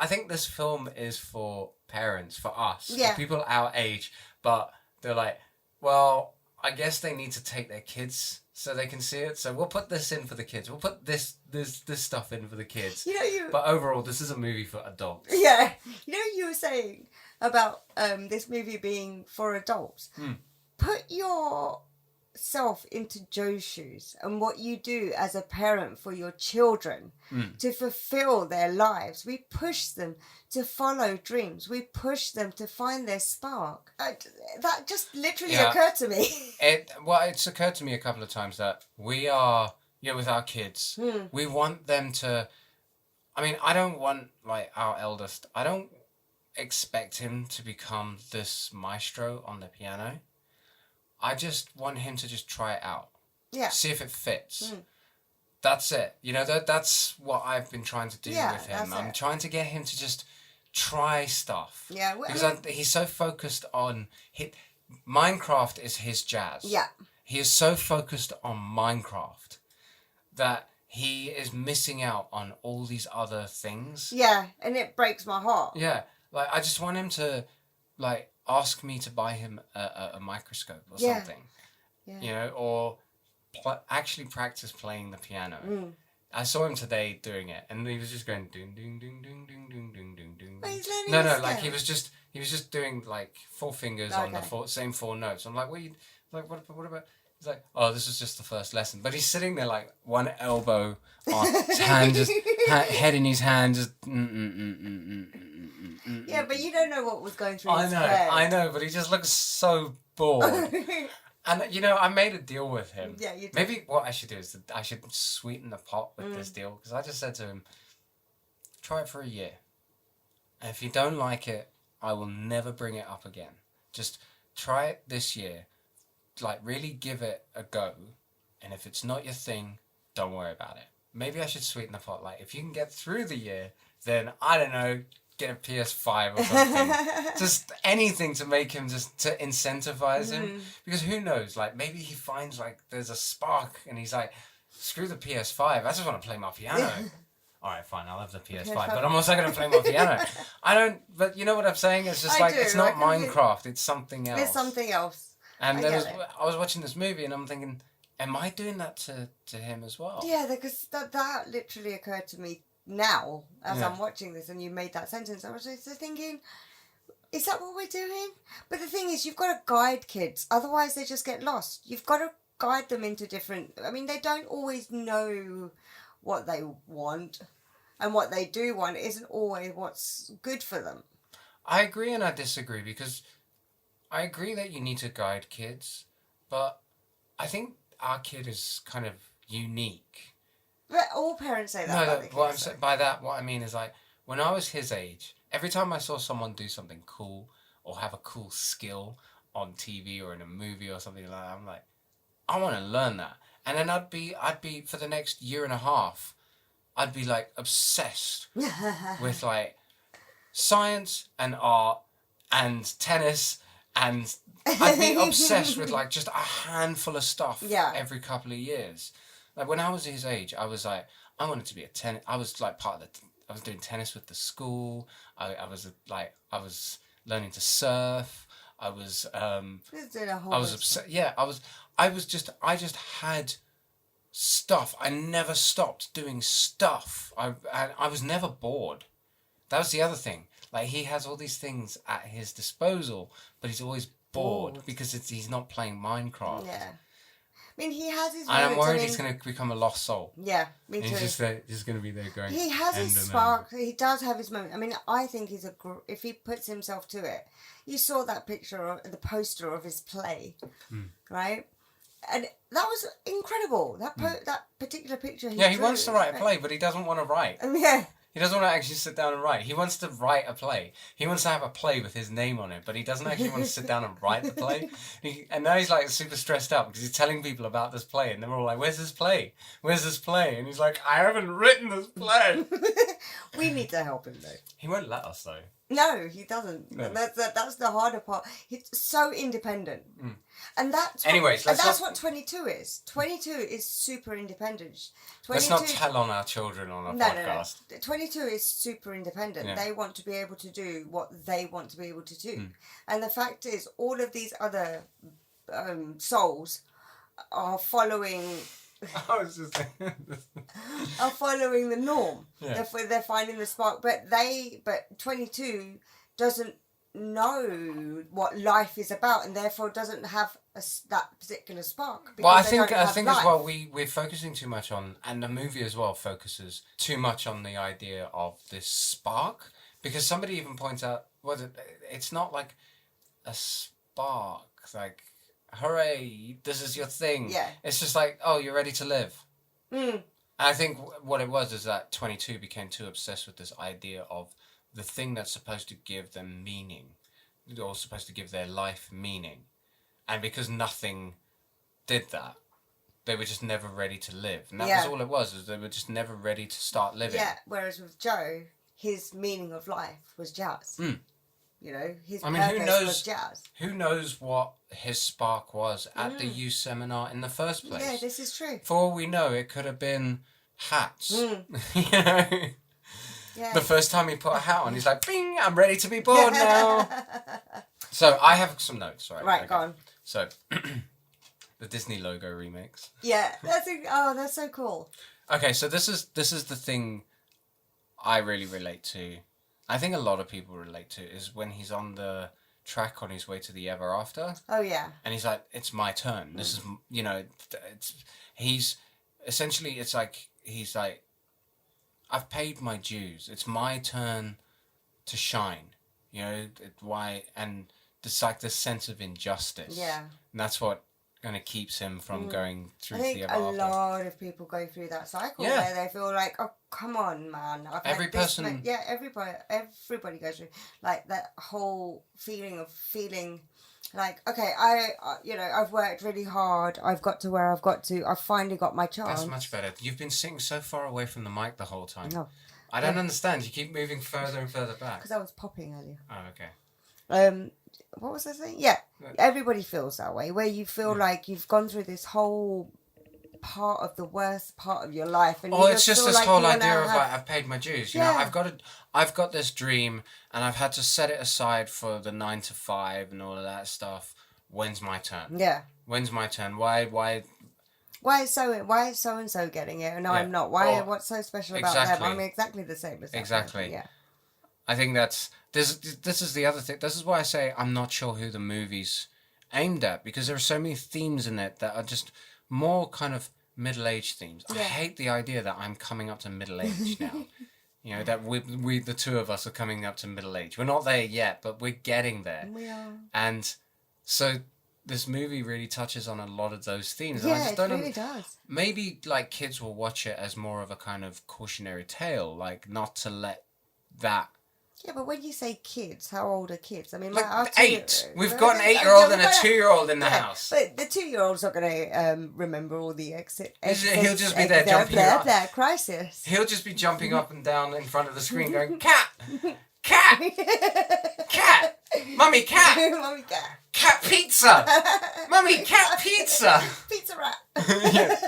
Speaker 2: think this film is for parents, for us, for people our age, but they're like, well, I guess they need to take their kids so they can see it. So we'll put this in for the kids. We'll put this stuff in for the kids. But overall, this is a movie for adults.
Speaker 1: Yeah. You were saying about this movie being for adults. Put yourself into Joe's shoes and what you do as a parent for your children to fulfill their lives. We push them to follow dreams. We push them to find their spark. That just literally occurred to me.
Speaker 2: It's occurred to me a couple of times that we are, with our kids, we want them to, I mean, I don't want, like, our eldest, I don't expect him to become this maestro on the piano. I just want him to just try it out. Yeah. See if it fits. That's it. That's what I've been trying to do with him. I'm trying to get him to just try stuff. Yeah. Because he's so focused on... Minecraft is his jazz. Yeah. He is so focused on Minecraft that he is missing out on all these other things.
Speaker 1: Yeah, and it breaks my heart.
Speaker 2: Yeah. Like, I just want him to, like, ask me to buy him a microscope or something. Yeah. Or actually practice playing the piano. I saw him today doing it, and he was just going ding ding ding ding ding ding ding ding ding. No, like he was just doing like four fingers on the same four notes. I'm like, what about? He's like, oh, this is just the first lesson. But he's sitting there like one elbow on his hand, just head in his hand, just.
Speaker 1: Yeah, but you don't know what was going through his head.
Speaker 2: I know, but he just looks so bored. And, I made a deal with him. Yeah, you did. Maybe what I should do is I should sweeten the pot with this deal. Because I just said to him, try it for a year. And if you don't like it, I will never bring it up again. Just try it this year. Like, really give it a go. And if it's not your thing, don't worry about it. Maybe I should sweeten the pot. Like, if you can get through the year, then, I don't know, get a PS5 or something. Just anything to make him, just to incentivize him. Because who knows, like, maybe he finds, like, there's a spark and he's like, screw the PS5, I just want to play my piano. Alright, fine, I'll have the PS5, but I'm also going to play my piano. But you know what I'm saying? It's just it's not Minecraft, it's something else.
Speaker 1: It's something else.
Speaker 2: And I was watching this movie and I'm thinking, am I doing that to him as well?
Speaker 1: Yeah, because that literally occurred to me now, as I'm watching this, and you made that sentence, I was just thinking, is that what we're doing? But the thing is, you've got to guide kids, otherwise they just get lost. You've got to guide them into different... I mean, they don't always know what they want, and what they do want isn't always what's good for them.
Speaker 2: I agree and I disagree, because I agree that you need to guide kids, but I think our kid is kind of unique.
Speaker 1: But all parents say that.
Speaker 2: What I mean is, like, when I was his age, every time I saw someone do something cool or have a cool skill on TV or in a movie or something like that, I'm like, I want to learn that. And then I'd be for the next year and a half, I'd be like obsessed with like science and art and tennis, and I'd be obsessed with like just a handful of stuff every couple of years. Like, when I was his age, I was like, I wanted to be I was like part of doing tennis with the school. I was learning to surf. I was obsessed. Yeah, I just had stuff. I never stopped doing stuff. I was never bored. That was the other thing. Like, he has all these things at his disposal, but he's always bored because he's not playing Minecraft.
Speaker 1: Yeah. I mean, he has his.
Speaker 2: I'm worried he's going to become a lost soul.
Speaker 1: Yeah, me too.
Speaker 2: He's just going to be there going.
Speaker 1: He has his spark. He does have his moment. I mean, I think he's if he puts himself to it. You saw that picture, the poster of his play, right? And that was incredible. That particular picture.
Speaker 2: He wants to write a play, but he doesn't want to write.
Speaker 1: Yeah.
Speaker 2: He doesn't want to actually sit down and write. He wants to write a play. He wants to have a play with his name on it, but he doesn't actually want to sit down and write the play. And now he's like super stressed out because he's telling people about this play, and they're all like, "Where's this play? Where's this play?" And he's like, "I haven't written this play."
Speaker 1: We need to help him though.
Speaker 2: He won't let us though.
Speaker 1: No, he doesn't.
Speaker 2: No.
Speaker 1: That's the harder part. He's so independent, and that's what 22 is. 22 is super independent. 22,
Speaker 2: let's not tell on our children on our podcast.
Speaker 1: No. 22 is super independent. Yeah. They want to be able to do what they want to be able to do, and the fact is, all of these other souls are following.
Speaker 2: I was just
Speaker 1: are following the norm.
Speaker 2: Yeah.
Speaker 1: They're finding the spark, but 22 doesn't know what life is about, and therefore doesn't have that particular spark.
Speaker 2: Well, I think as well we're focusing too much on, and the movie as well focuses too much on the idea of this spark, because somebody even points out, well, it's not like a spark, like, hooray, this is your thing.
Speaker 1: Yeah.
Speaker 2: It's just like, oh, you're ready to live. And I think what it was is that 22 became too obsessed with this idea of the thing that's supposed to give them meaning, or supposed to give their life meaning. And because nothing did that, they were just never ready to live. And that was all it was, is they were just never ready to start living.
Speaker 1: Yeah, whereas with Joe, his meaning of life was jazz. You know, his purpose was jazz.
Speaker 2: Who knows what his spark was at the youth seminar in the first place?
Speaker 1: Yeah, this is true.
Speaker 2: For all we know, it could have been hats. You know? Yeah. The first time he put a hat on, he's like, bing, I'm ready to be bored now. So I have some notes, right?
Speaker 1: Right, go on.
Speaker 2: So, the Disney logo remakes.
Speaker 1: Yeah, that's so cool.
Speaker 2: Okay, so this is the thing I really relate to. I think a lot of people relate to is when he's on the track on his way to the ever after.
Speaker 1: Oh yeah.
Speaker 2: And he's like, "It's my turn. This is, you know, he's like, I've paid my dues. It's my turn to shine. You know, and it's like this sense of injustice. Yeah. And that's what kind of keeps him from going through the ever after. I think a lot
Speaker 1: of people go through that cycle where they feel like, oh, come on, man. Everybody goes through like that whole feeling of feeling like, okay, I've worked really hard. I've got to where I've got to. I've finally got my chance.
Speaker 2: That's much better. You've been sitting so far away from the mic the whole time. No. I don't understand. You keep moving further and further back.
Speaker 1: Because I was popping earlier.
Speaker 2: Oh, okay.
Speaker 1: What was I saying? Yeah, everybody feels that way, where you feel like you've gone through this whole part of the worst part of your life, and
Speaker 2: it's just this whole idea of like, I've paid my dues. You know, I've got this dream, and I've had to set it aside for the 9 to 5 and all of that stuff. When's my turn? Yeah. When's my turn? Why is so and so getting it, and I'm not? What's so special about them? I'm exactly the same as them. Exactly.
Speaker 1: Yeah.
Speaker 2: I think this is the other thing. This is why I say I'm not sure who the movie's aimed at, because there are so many themes in it that are just more kind of middle-aged themes. Yeah. I hate the idea that I'm coming up to middle age now. You know, that we the two of us are coming up to middle age. We're not there yet, but we're getting there.
Speaker 1: We are.
Speaker 2: And so this movie really touches on a lot of those themes.
Speaker 1: Yeah,
Speaker 2: and I just
Speaker 1: it really does.
Speaker 2: Maybe like kids will watch it as more of a kind of cautionary tale, like not to let that.
Speaker 1: Yeah, but when you say kids, how old are kids? I mean,
Speaker 2: like 8. We've got an 8-year-old and a 2-year-old in the house.
Speaker 1: But the 2-year-old's not going to remember all the exit.
Speaker 2: He'll just be there jumping up.
Speaker 1: There, crisis.
Speaker 2: He'll just be jumping up and down in front of the screen going, cat! Cat! Cat! Mummy, cat!
Speaker 1: Mummy, cat!
Speaker 2: Cat pizza! Mummy, cat pizza!
Speaker 1: Pizza rat!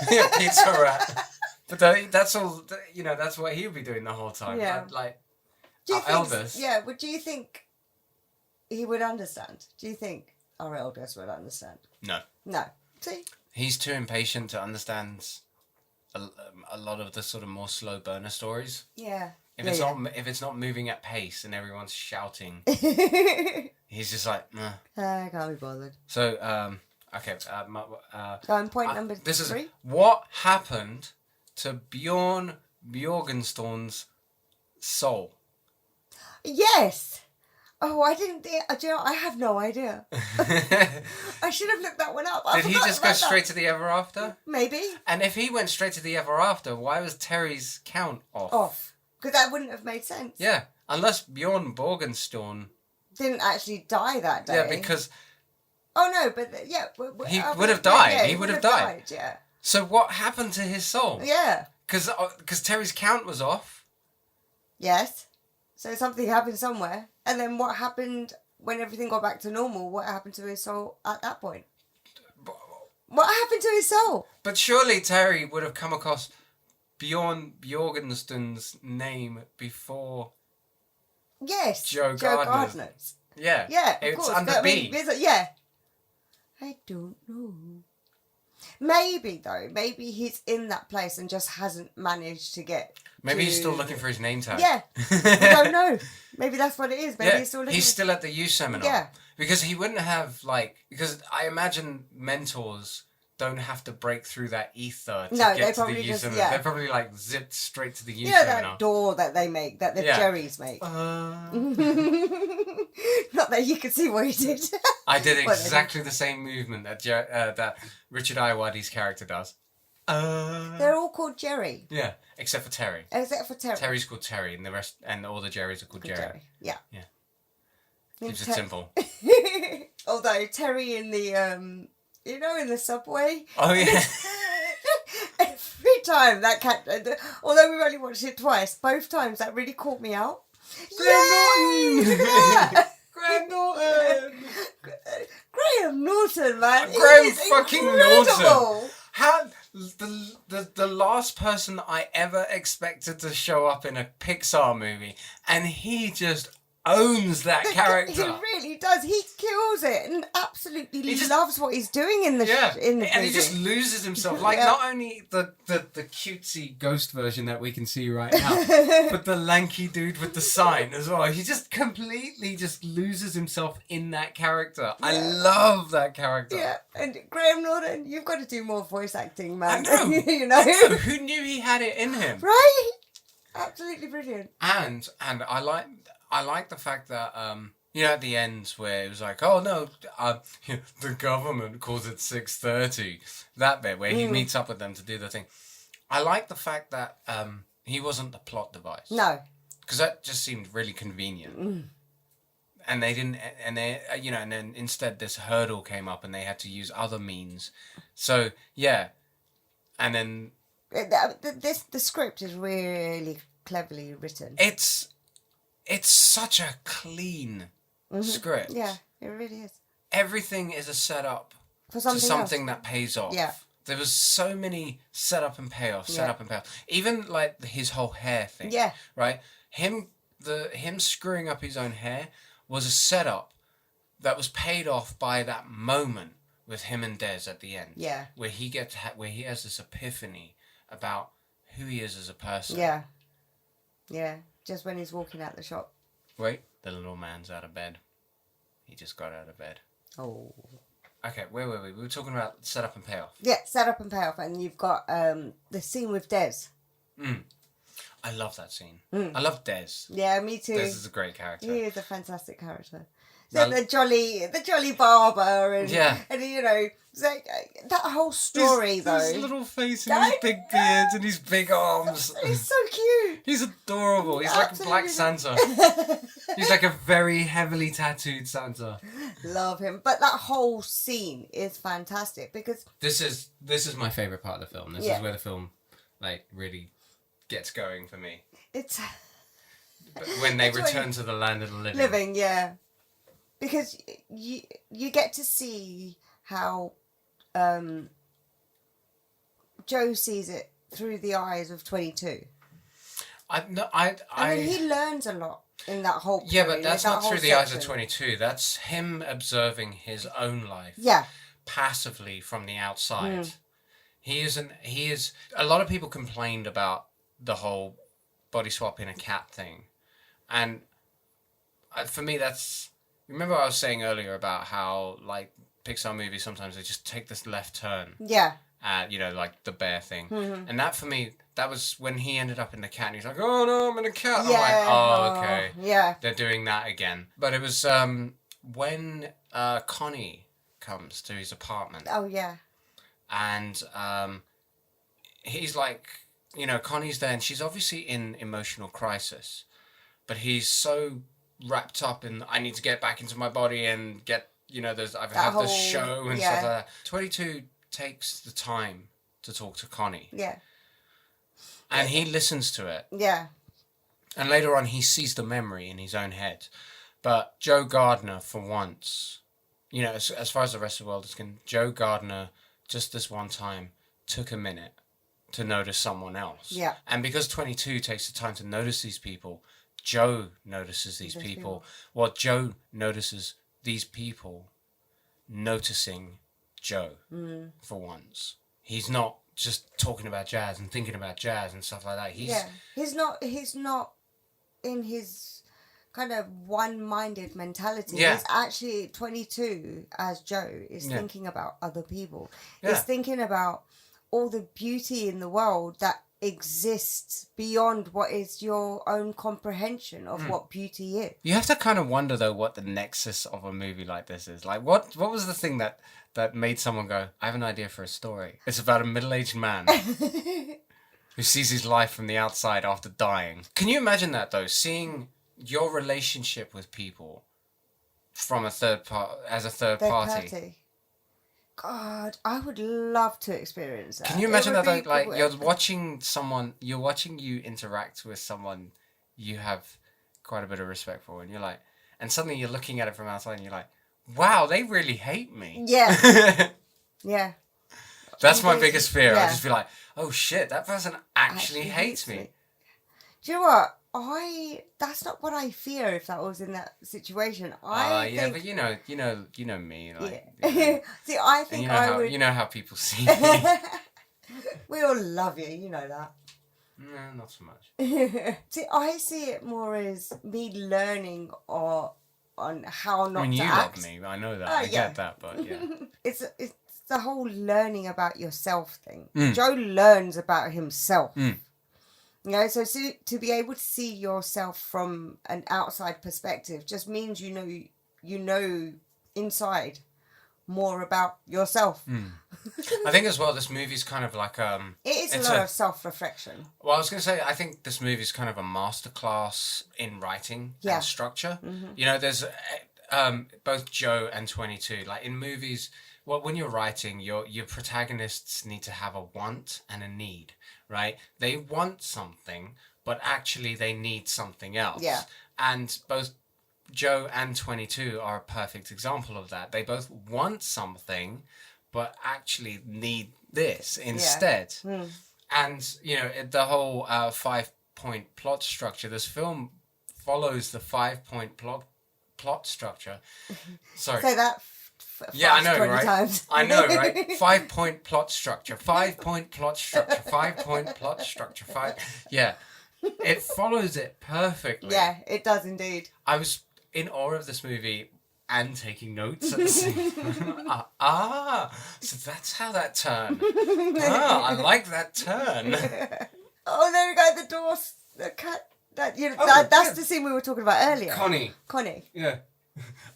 Speaker 2: yeah, pizza rat. But that's all. That's what he would be doing the whole time.
Speaker 1: Yeah.
Speaker 2: Like
Speaker 1: Do you
Speaker 2: our
Speaker 1: think?
Speaker 2: elders.
Speaker 1: Yeah. Would do you think he would understand? Do you think our elders would understand?
Speaker 2: No.
Speaker 1: No. See.
Speaker 2: He's too impatient to understand a lot of the sort of more slow burner stories.
Speaker 1: Yeah.
Speaker 2: If it's not moving at pace and everyone's shouting, he's just like, nah.
Speaker 1: I can't be bothered.
Speaker 2: So okay.
Speaker 1: Going point number
Speaker 2: this is
Speaker 1: 3.
Speaker 2: what happened to Bjorn Bjorgenstern's soul.
Speaker 1: Yes. Oh, I didn't. Do you know, I have no idea. I should have looked that one up.
Speaker 2: Did he just go straight to the ever after?
Speaker 1: Maybe.
Speaker 2: And if he went straight to the ever after, why was Terry's count off?
Speaker 1: Off. Because that wouldn't have made sense.
Speaker 2: Yeah, unless Bjorn Borgenstern
Speaker 1: didn't actually die that day.
Speaker 2: Yeah, because
Speaker 1: oh no, but yeah,
Speaker 2: he would have died.
Speaker 1: Yeah,
Speaker 2: he would have died.
Speaker 1: Yeah.
Speaker 2: So what happened to his soul?
Speaker 1: Yeah.
Speaker 2: Because Terry's count was off.
Speaker 1: Yes. So something happened somewhere, and then what happened when everything got back to normal? What happened to his soul at that point? What happened to his soul?
Speaker 2: But surely Terry would have come across Bjorn Bjorgenstern's name before.
Speaker 1: Yes.
Speaker 2: Joe Gardner's. Yeah.
Speaker 1: Yeah.
Speaker 2: It's
Speaker 1: course.
Speaker 2: under
Speaker 1: but,
Speaker 2: B.
Speaker 1: Yeah. I don't know. Maybe though. Maybe he's in that place and just hasn't managed to get.
Speaker 2: Maybe he's still looking for his name tag.
Speaker 1: Yeah. I don't know. Maybe that's what it is. Maybe he's still looking.
Speaker 2: He's still at the youth seminar.
Speaker 1: Yeah.
Speaker 2: Because he wouldn't have because I imagine mentors don't have to break through that ether to get to the youth seminar. They're probably zipped straight to the youth seminar.
Speaker 1: That door that they make, that the Jerrys make. Not that you could see what he did.
Speaker 2: I did exactly the same movement that Richard Ayoade's character does.
Speaker 1: They're all called Jerry.
Speaker 2: Yeah, except for Terry.
Speaker 1: Except for Terry.
Speaker 2: Terry's called Terry, and the rest, and all the Jerrys are called Jerry.
Speaker 1: Yeah.
Speaker 2: Yeah. Keeps it simple.
Speaker 1: Although Terry in the in the subway.
Speaker 2: Oh yeah.
Speaker 1: Every time that cat, although we've only watched it twice, both times that really caught me out.
Speaker 2: Graham Norton!
Speaker 1: Look at that!
Speaker 2: Graham Norton!
Speaker 1: Graham Norton, man.
Speaker 2: Graham fucking
Speaker 1: incredible.
Speaker 2: Norton. How the last person I ever expected to show up in a Pixar movie, and he just owns that character.
Speaker 1: He really does. He kills it and absolutely loves what he's doing in the movie.
Speaker 2: And he just loses himself. Not only the cutesy ghost version that we can see right now, but the lanky dude with the sign as well. He just completely loses himself in that character. Yeah. I love that character.
Speaker 1: Yeah, and Graham Norton, you've got to do more voice acting, man.
Speaker 2: I know.
Speaker 1: You know?
Speaker 2: I know. Who knew he had it in him?
Speaker 1: Right? Absolutely brilliant.
Speaker 2: And I like the fact that, at the end where it was like, oh no, the government calls it 6:30. That bit where he meets up with them to do the thing. I like the fact that he wasn't the plot device.
Speaker 1: No.
Speaker 2: Because that just seemed really convenient. And they didn't, and then instead this hurdle came up and they had to use other means. So, yeah. And then...
Speaker 1: The script is really cleverly written.
Speaker 2: It's such a clean script.
Speaker 1: Yeah, it really is.
Speaker 2: Everything is a setup
Speaker 1: for something
Speaker 2: that pays off.
Speaker 1: Yeah.
Speaker 2: There was so many setup and payoff. Even his whole hair thing.
Speaker 1: Yeah.
Speaker 2: Right? Him screwing up his own hair was a setup that was paid off by that moment with him and Des at the end.
Speaker 1: Yeah.
Speaker 2: Where he has this epiphany about who he is as a person.
Speaker 1: Yeah. Yeah. Just when he's walking out the shop.
Speaker 2: Wait, the little man's out of bed. He just got out of bed.
Speaker 1: Oh.
Speaker 2: Okay, where were we? We were talking about setup and payoff.
Speaker 1: Yeah, setup and payoff, and you've got the scene with Des.
Speaker 2: I love that scene. I love Des.
Speaker 1: Yeah, me too.
Speaker 2: Des is a great character.
Speaker 1: He is a fantastic character. So the jolly barber, and that whole story though.
Speaker 2: His little face and his big beard and his big arms.
Speaker 1: He's so cute.
Speaker 2: He's adorable. He's like a black Santa. He's like a very heavily tattooed Santa.
Speaker 1: Love him, but that whole scene is fantastic because
Speaker 2: this is my favorite part of the film. This is where the film really gets going for me.
Speaker 1: It's
Speaker 2: when they return to the land of the living.
Speaker 1: Living, yeah. Because you get to see how Joe sees it through the eyes of 22.
Speaker 2: I
Speaker 1: mean, he learns a lot in that whole period.
Speaker 2: Yeah, but that's not through the eyes of
Speaker 1: section.
Speaker 2: 22. That's him observing his own life.
Speaker 1: Yeah.
Speaker 2: Passively from the outside. He is. A lot of people complained about the whole body swap in a cat thing, and for me, that's. Remember, I was saying earlier about how like Pixar movies sometimes they just take this left turn.
Speaker 1: Yeah.
Speaker 2: Like the bear thing, and that for me, that was when he ended up in the cat, and he's like, "Oh no, I'm in a cat." Yeah. I'm like, "Oh, okay."
Speaker 1: Yeah.
Speaker 2: They're doing that again, but it was when Connie comes to his apartment.
Speaker 1: Oh yeah.
Speaker 2: And he's like, Connie's there, and she's obviously in emotional crisis, but he's so wrapped up in I need to get back into my body and get I've had this show and stuff like that. 22 takes the time to talk to Connie.
Speaker 1: Yeah.
Speaker 2: And he listens to it.
Speaker 1: Yeah.
Speaker 2: And later on he sees the memory in his own head. But Joe Gardner, for once, as far as the rest of the world is concerned, Joe Gardner, just this one time, took a minute to notice someone else.
Speaker 1: Yeah.
Speaker 2: And because 22 takes the time to notice these people, Joe notices these people. Well, Joe notices these people noticing Joe for once. He's not just talking about jazz and thinking about jazz and stuff like that. He's
Speaker 1: not in his kind of one-minded mentality.
Speaker 2: Yeah.
Speaker 1: He's actually 22 as Joe is thinking about other people.
Speaker 2: Yeah.
Speaker 1: He's thinking about all the beauty in the world that exists beyond what is your own comprehension of what beauty is.
Speaker 2: You have to kind of wonder though what the nexus of a movie like this is. Like what was the thing that made someone go, I have an idea for a story. It's about a middle-aged man who sees his life from the outside after dying. Can you imagine that though? Seeing your relationship with people from a third party.
Speaker 1: God, I would love to experience that.
Speaker 2: Can you imagine that though? Like you're watching you interact with someone you have quite a bit of respect for, and you're like, and suddenly you're looking at it from outside and you're like, wow, they really hate me.
Speaker 1: Yeah. Yeah.
Speaker 2: That's my biggest fear. I just feel like, oh shit, that person actually hates me.
Speaker 1: Do you know what? That's not what I fear if that was in that situation.
Speaker 2: But you know me. Like,
Speaker 1: See, I think I would.
Speaker 2: You know how people see me.
Speaker 1: We all love you. You know that.
Speaker 2: No, not so much.
Speaker 1: See, I see it more as me learning on how not to act.
Speaker 2: I mean, you love me. I know that. I get that, but yeah.
Speaker 1: It's the whole learning about yourself thing. Joe learns about himself. So to be able to see yourself from an outside perspective just means you know inside more about yourself.
Speaker 2: I think as well this movie's kind of like
Speaker 1: it is a lot of self-reflection.
Speaker 2: Well, I was going to say I think this movie's kind of a masterclass in writing and structure. There's both Joe and 22. Like in movies, when you're writing, your protagonists need to have a want and a need. Right? They want something, but actually they need something else. Yeah. And both Joe and 22 are a perfect example of that. They both want something, but actually need this instead. And, the whole 5-point plot structure, this film follows the 5-point plot structure. Sorry.
Speaker 1: Say that.
Speaker 2: I know,
Speaker 1: 20
Speaker 2: right?
Speaker 1: times.
Speaker 2: I know, right? 5-point plot structure. 5-point plot structure. 5-point plot structure. Yeah. It follows it perfectly.
Speaker 1: Yeah, it does indeed.
Speaker 2: I was in awe of this movie and taking notes at the same time. So that's how that turned. I like that turn.
Speaker 1: Oh, there we go. The door. The cat. That's the scene we were talking about earlier. Connie.
Speaker 2: Yeah.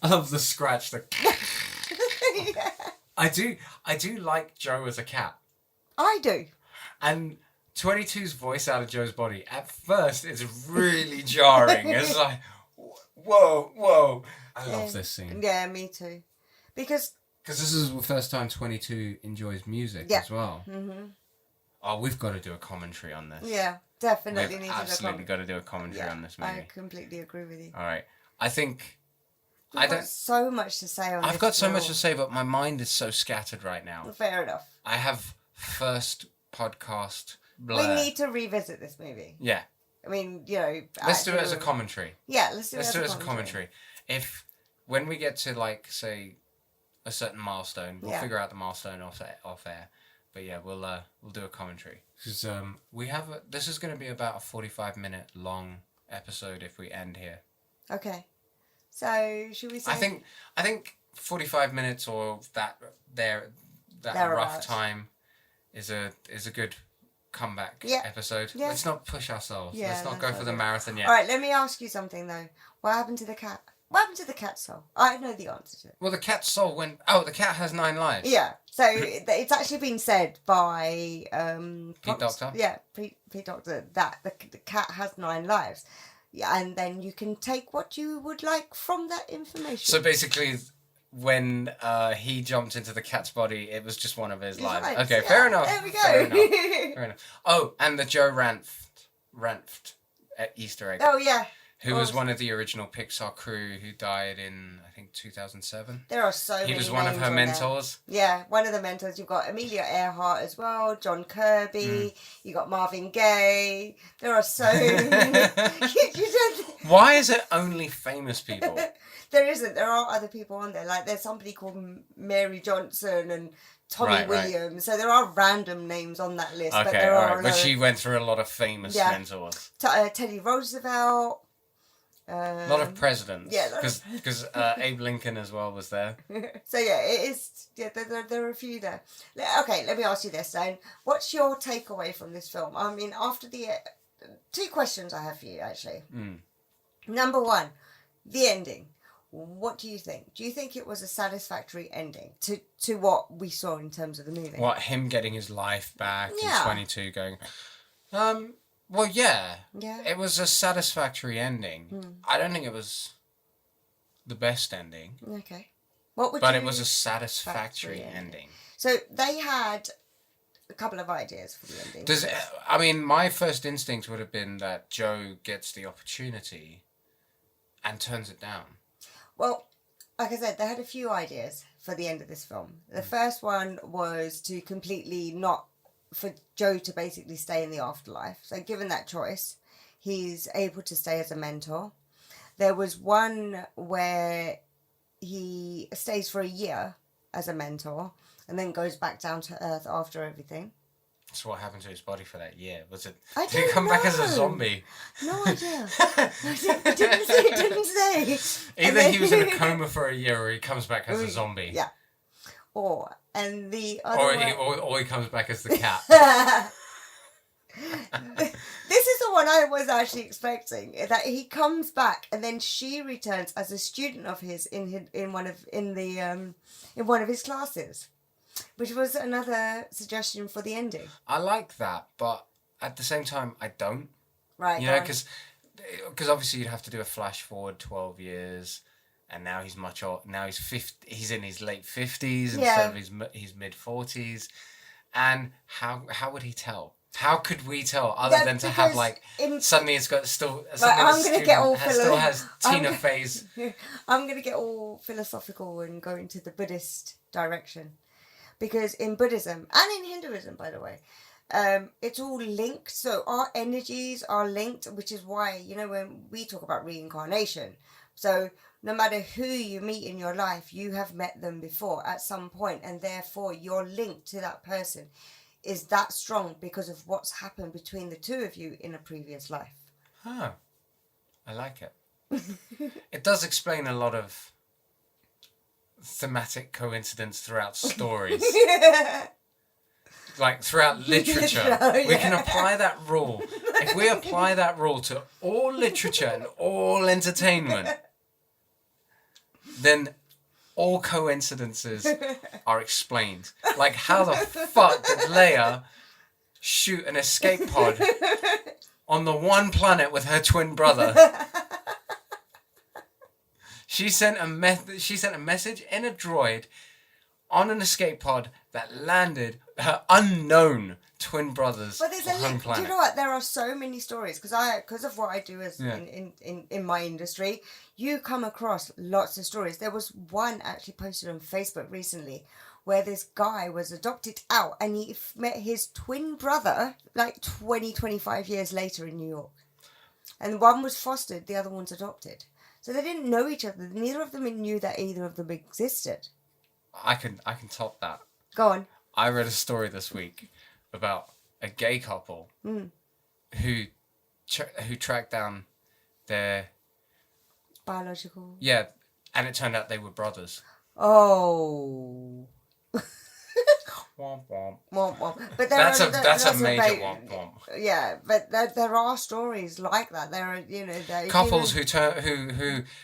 Speaker 2: I love the scratch.
Speaker 1: Yeah.
Speaker 2: I do like Joe as a cat.
Speaker 1: I do.
Speaker 2: And 22's voice out of Joe's body, at first, it's really jarring. It's like, whoa. I love this scene.
Speaker 1: Yeah, me too. Because
Speaker 2: this is the first time 22 enjoys music as well. Oh, we've got to do a commentary on this.
Speaker 1: Yeah, definitely
Speaker 2: We've absolutely got to do a commentary on this movie.
Speaker 1: I completely agree with you.
Speaker 2: All right. I think...
Speaker 1: I've got so much to say on this.
Speaker 2: I've got so much to say, but my mind is so scattered right now.
Speaker 1: Fair enough.
Speaker 2: I have first podcast blur.
Speaker 1: We need to revisit this movie.
Speaker 2: Yeah.
Speaker 1: I mean, you know...
Speaker 2: Let's do it as a commentary.
Speaker 1: Yeah, let's do it as a
Speaker 2: commentary. If, when we get to, like, say, a certain milestone, we'll figure out the milestone off air. But yeah, we'll do a commentary. Because this is going to be about a 45-minute long episode if we end here. Okay.
Speaker 1: So, should we say...
Speaker 2: I think 45 minutes or that rough time is a good comeback episode. Yeah. Let's not push ourselves. Yeah, let's not go for the marathon yet.
Speaker 1: All right, let me ask you something though. What happened to the cat? What happened to the cat's soul? I know the answer to it.
Speaker 2: Well, the cat's soul went... Oh, the cat has 9 lives.
Speaker 1: Yeah. So it's actually been said by...
Speaker 2: Pete Docter?
Speaker 1: Yeah, Pete Docter, that the cat has 9 lives. Yeah, and then you can take what you would like from that information.
Speaker 2: So basically... When he jumped into the cat's body, it was just one of his lives. Okay, fair enough.
Speaker 1: There we go.
Speaker 2: Fair enough. Oh, and the Joe Ranft Easter egg.
Speaker 1: Oh, yeah.
Speaker 2: Who was one of the original Pixar crew who died in, I think, 2007.
Speaker 1: There are so many.
Speaker 2: He was one of her mentors.
Speaker 1: Yeah, one of the mentors. You've got Amelia Earhart as well, John Kirby, you got Marvin Gaye. There are so many.
Speaker 2: Why is it only famous people?
Speaker 1: There isn't. There are other people on there. Like, there's somebody called Mary Johnson and Tommy Williams. Right. So there are random names on that list.
Speaker 2: Okay,
Speaker 1: but there are
Speaker 2: but she went through a lot of famous mentors.
Speaker 1: Teddy Roosevelt.
Speaker 2: A lot of presidents. Yeah. Because Abe Lincoln as well was there.
Speaker 1: So yeah, it is. Yeah, there are a few there. Okay, let me ask you this then. What's your takeaway from this film? I mean, after the... 2 questions I have for you, actually. Number 1, the ending. What do you think? Do you think it was a satisfactory ending to what we saw in terms of the movie?
Speaker 2: What, him getting his life back in 22 going... Well, yeah. It was a satisfactory ending. I don't think it was the best ending.
Speaker 1: Okay. But it was a satisfactory ending. So they had a couple of ideas for the ending.
Speaker 2: My first instinct would have been that Joe gets the opportunity and turns it down.
Speaker 1: Well, like I said, they had a few ideas for the end of this film. The first one was to completely for Joe to basically stay in the afterlife. So given that choice, he's able to stay as a mentor. There was one where he stays for a year as a mentor and then goes back down to Earth after everything.
Speaker 2: So what happened to his body for that year? Did he come back as a zombie?
Speaker 1: No idea. It didn't say.
Speaker 2: Either he was in a coma for a year or he comes back as a zombie.
Speaker 1: Yeah. Or he comes back as the cat. This is the one I was actually expecting. That he comes back and then she returns as a student of his in one of his classes. Which was another suggestion for the ending.
Speaker 2: I like that, but at the same time, I don't.
Speaker 1: Right.
Speaker 2: You know, because obviously you'd have to do a flash forward 12 years, and now he's much older. Now he's 50. He's in his late 50s instead of his mid 40s. And how would he tell? How could we tell other than to have suddenly it's got still
Speaker 1: I'm going to get all
Speaker 2: still has Tina Fey's.
Speaker 1: I'm going to get all philosophical and go into the Buddhist direction. Because in Buddhism, and in Hinduism, by the way, it's all linked. So our energies are linked, which is why, when we talk about reincarnation. So no matter who you meet in your life, you have met them before at some point, and therefore your link to that person is that strong because of what's happened between the two of you in a previous life.
Speaker 2: Huh. I like it. It does explain a lot of thematic coincidence throughout stories. Like throughout literature. We can apply that rule. If we apply that rule to all literature and all entertainment, then all coincidences are explained. Like, how the fuck did Leia shoot an escape pod on the one planet with her twin brother? She sent a message in a droid on an escape pod that landed her unknown twin brothers on home planet.
Speaker 1: Do you know what? There are so many stories because of what I do as in my industry. You come across lots of stories. There was one actually posted on Facebook recently where this guy was adopted out and he met his twin brother like 25 years later in New York. And one was fostered, the other one's adopted. So they didn't know each other. Neither of them knew that either of them existed.
Speaker 2: I can top that.
Speaker 1: Go on.
Speaker 2: I read a story this week about a gay couple who tracked down their
Speaker 1: biological.
Speaker 2: Yeah, and it turned out they were brothers.
Speaker 1: Oh.
Speaker 2: Womp womp.
Speaker 1: Womp womp. But
Speaker 2: that's a major womp womp.
Speaker 1: Yeah, but there are stories like that. There are
Speaker 2: couples who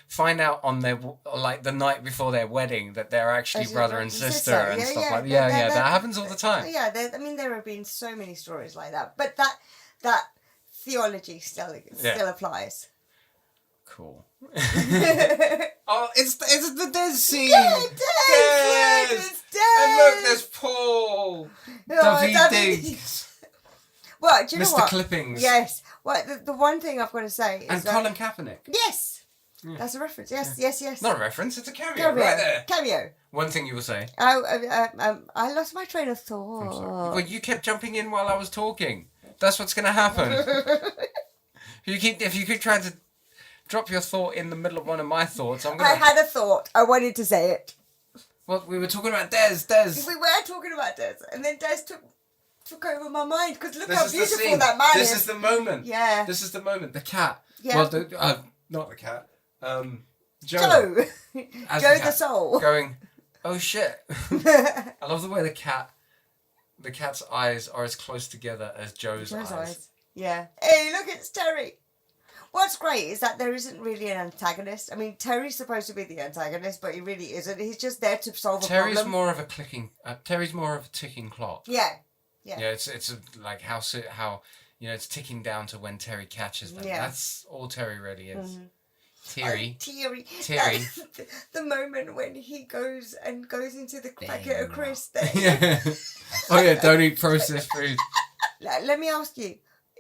Speaker 2: find out on their like the night before their wedding that they're actually brother and sister and stuff like that. Yeah, that happens all the time.
Speaker 1: Yeah, there have been so many stories like that. But that theology still applies.
Speaker 2: Cool. Oh, it's the Des scene.
Speaker 1: Yeah, Des.
Speaker 2: And look, there's Paul. David.
Speaker 1: Well, do you know
Speaker 2: Mr.
Speaker 1: what?
Speaker 2: Clippings.
Speaker 1: Yes. Well, the one thing I've got to say is...
Speaker 2: And Colin Kaepernick.
Speaker 1: Yes. Yeah. That's a reference. Yes.
Speaker 2: Not a reference, it's a cameo. Right there.
Speaker 1: Cameo.
Speaker 2: One thing you will say.
Speaker 1: I lost my train of thought.
Speaker 2: I'm sorry. Well, you kept jumping in while I was talking. That's what's going to happen. If you keep trying to drop your thought in the middle of one of my thoughts, I
Speaker 1: had a thought. I wanted to say it.
Speaker 2: Well, we were talking about Des.
Speaker 1: We were talking about Des, and then Des took over my mind, because look how beautiful that man is.
Speaker 2: This is the moment.
Speaker 1: Yeah.
Speaker 2: This is the moment. The cat.
Speaker 1: Yeah.
Speaker 2: Well, not the cat. Joe.
Speaker 1: Joe the soul.
Speaker 2: Going, oh shit. I love the way the cat's eyes are as close together as Joe's eyes.
Speaker 1: Yeah. Hey, look, it's Terry. What's great is that there isn't really an antagonist. I mean, Terry's supposed to be the antagonist, but he really isn't. He's just there to solve a problem.
Speaker 2: Terry's more of a ticking clock.
Speaker 1: Yeah.
Speaker 2: Yeah, it's like how it's ticking down to when Terry catches them. Yeah. That's all Terry really is.
Speaker 1: Mm-hmm. Terry. The moment when he goes into the packet of crisps.
Speaker 2: Yeah. Oh yeah, don't eat processed food.
Speaker 1: Let me ask you,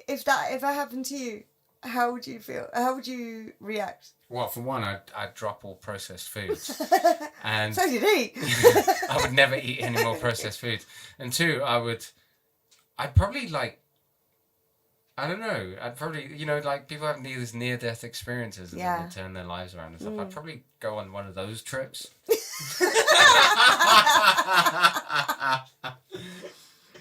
Speaker 1: if that happened to you, how would you feel? How would you react?
Speaker 2: Well, for one, I'd drop all processed foods. And
Speaker 1: so did he.
Speaker 2: I would never eat any more processed foods. And two, I'd probably I don't know. I'd probably, people have these near-death experiences and then they turn their lives around and stuff. I'd probably go on one of those trips.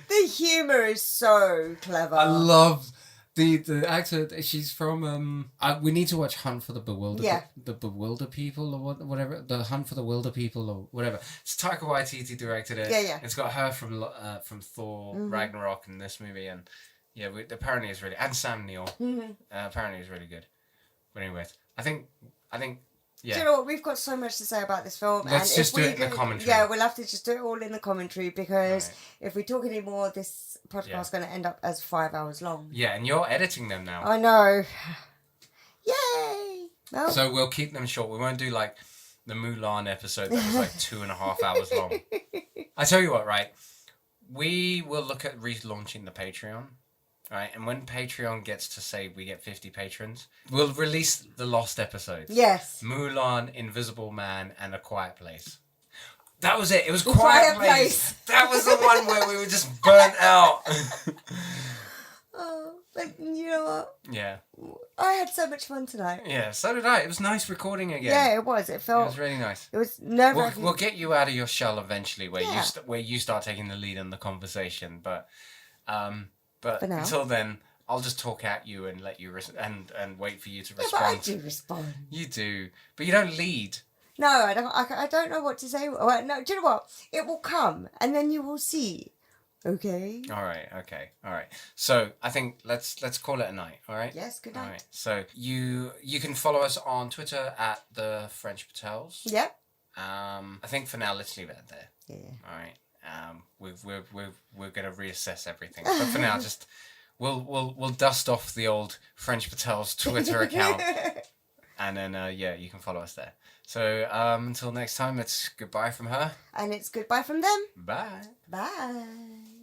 Speaker 1: The humour is so clever.
Speaker 2: I love the actor. She's from. We need to watch Hunt for the Bewilder.
Speaker 1: Yeah.
Speaker 2: The Bewilder People or whatever. The Hunt for the Wilder People or whatever. It's Taika Waititi directed it.
Speaker 1: Yeah.
Speaker 2: It's got her from Thor Ragnarok in this movie, and apparently it's really, and Sam Neill. Mm-hmm. Apparently it's really good. But anyways, I think. Yeah.
Speaker 1: Do you know what? We've got so much to say about this film.
Speaker 2: Let's just do it in the commentary.
Speaker 1: Yeah, we'll have to just do it all in the commentary, because if we talk any more, this podcast is going to end up as 5 hours long.
Speaker 2: Yeah, and you're editing them now.
Speaker 1: I know. Yay! Well.
Speaker 2: So we'll keep them short. We won't do like the Mulan episode that was like 2.5 hours long. I tell you what, right? We will look at relaunching the Patreon. Right, and when Patreon gets to say we get 50 patrons, we'll release the lost episodes.
Speaker 1: Yes.
Speaker 2: Mulan, Invisible Man, and A Quiet Place. That was it. It was Quiet Place. That was the one where we were just burnt out.
Speaker 1: Oh, but you know what?
Speaker 2: Yeah.
Speaker 1: I had so much fun tonight.
Speaker 2: Yeah, so did I. It was nice recording again.
Speaker 1: Yeah, it was. It was
Speaker 2: really nice.
Speaker 1: It was nerve-wracking.
Speaker 2: We'll get you out of your shell eventually, where you start taking the lead in the conversation, but until then, I'll just talk at you and let you and wait for you to respond.
Speaker 1: Yeah, but I do respond.
Speaker 2: You do, but you don't lead.
Speaker 1: No, I don't. I don't know what to say. Well, no, do you know what? It will come, and then you will see. Okay.
Speaker 2: All right. Okay. All right. So I think let's call it a night. All right.
Speaker 1: Yes. Good night.
Speaker 2: All right. So you can follow us on Twitter at the French-Patels.
Speaker 1: Yep.
Speaker 2: I think for now let's leave it there.
Speaker 1: Yeah.
Speaker 2: All right. We're gonna reassess everything, but for now, just we'll dust off the old French-Patels Twitter account, and then you can follow us there. So until next time, it's goodbye from her,
Speaker 1: and it's goodbye from them.
Speaker 2: Bye.
Speaker 1: Bye.